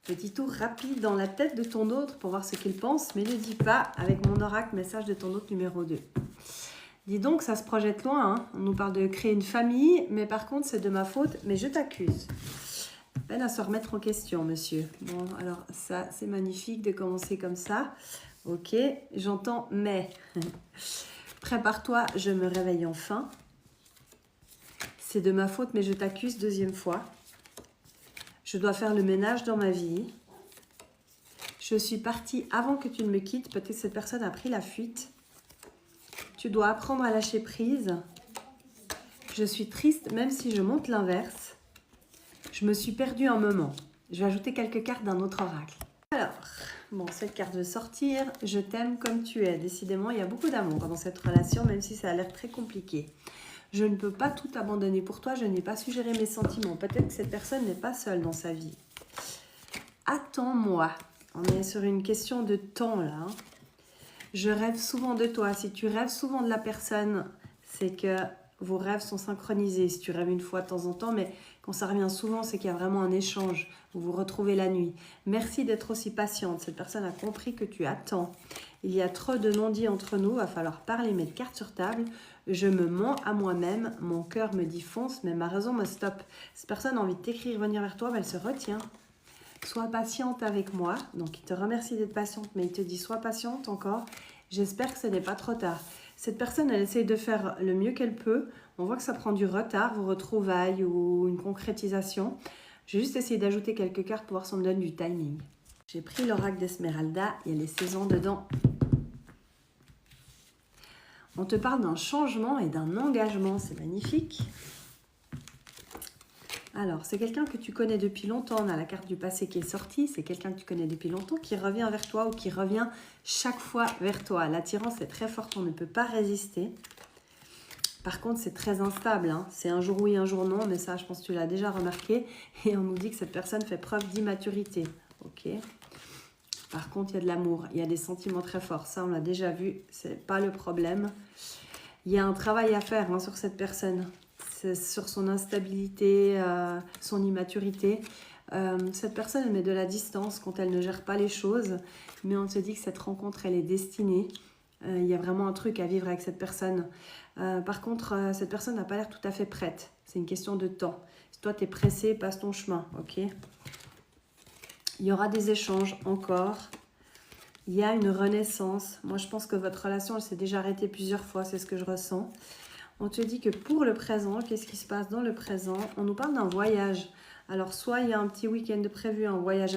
Petit tour rapide dans la tête de ton autre pour voir ce qu'il pense, mais ne dis pas avec mon oracle message de ton autre numéro 2. Dis donc, ça se projette loin, hein. On nous parle de créer une famille, mais par contre, c'est de ma faute, mais je t'accuse. Peine à se remettre en question, monsieur. Bon, alors ça, c'est magnifique de commencer comme ça. Ok, j'entends mais. Prépare-toi, je me réveille enfin. C'est de ma faute, mais je t'accuse deuxième fois. Je dois faire le ménage dans ma vie. Je suis partie avant que tu ne me quittes. Peut-être que cette personne a pris la fuite. Tu dois apprendre à lâcher prise. Je suis triste, même si je monte l'inverse. Je me suis perdue un moment. Je vais ajouter quelques cartes d'un autre oracle. Alors, bon, cette carte veut sortir. Je t'aime comme tu es. Décidément, il y a beaucoup d'amour dans cette relation, même si ça a l'air très compliqué. Je ne peux pas tout abandonner pour toi. Je n'ai pas su gérer mes sentiments. Peut-être que cette personne n'est pas seule dans sa vie. Attends-moi. On est sur une question de temps, là. Hein. Je rêve souvent de toi. Si tu rêves souvent de la personne, c'est que vos rêves sont synchronisés. Si tu rêves une fois de temps en temps, mais quand ça revient souvent, c'est qu'il y a vraiment un échange. Vous vous retrouvez la nuit. Merci d'être aussi patiente. Cette personne a compris que tu attends. Il y a trop de non-dits entre nous. Il va falloir parler, mettre carte sur table. Je me mens à moi-même. Mon cœur me dit fonce, mais ma raison me stoppe. Cette personne a envie de t'écrire, venir vers toi, mais elle se retient. Sois patiente avec moi. Donc, il te remercie d'être patiente, mais il te dit sois patiente encore. J'espère que ce n'est pas trop tard. Cette personne, elle essaye de faire le mieux qu'elle peut. On voit que ça prend du retard, vos retrouvailles ou une concrétisation. Je vais juste essayer d'ajouter quelques cartes pour voir si on me donne du timing. J'ai pris l'oracle d'Esmeralda. Il y a les saisons dedans. On te parle d'un changement et d'un engagement. C'est magnifique. Alors, c'est quelqu'un que tu connais depuis longtemps. On a la carte du passé qui est sortie. C'est quelqu'un que tu connais depuis longtemps qui revient vers toi ou qui revient chaque fois vers toi. L'attirance est très forte. On ne peut pas résister. Par contre, c'est très instable. Hein. C'est un jour oui, un jour non. Mais ça, je pense que tu l'as déjà remarqué. Et on nous dit que cette personne fait preuve d'immaturité. Ok. Par contre, il y a de l'amour. Il y a des sentiments très forts. Ça, on l'a déjà vu. Ce n'est pas le problème. Il y a un travail à faire hein, sur cette personne. Sur son instabilité, son immaturité. Cette personne, elle met de la distance quand elle ne gère pas les choses. Mais on se dit que cette rencontre, elle est destinée. Il y a vraiment un truc à vivre avec cette personne. Par contre, cette personne n'a pas l'air tout à fait prête. C'est une question de temps. Si toi, tu es pressé, passe ton chemin. Ok. Il y aura des échanges encore. Il y a une renaissance. Moi, je pense que votre relation, elle s'est déjà arrêtée plusieurs fois. C'est ce que je ressens. On te dit que pour le présent, qu'est-ce qui se passe dans le présent? On nous parle d'un voyage. Alors, soit il y a un petit week-end de prévu, un voyage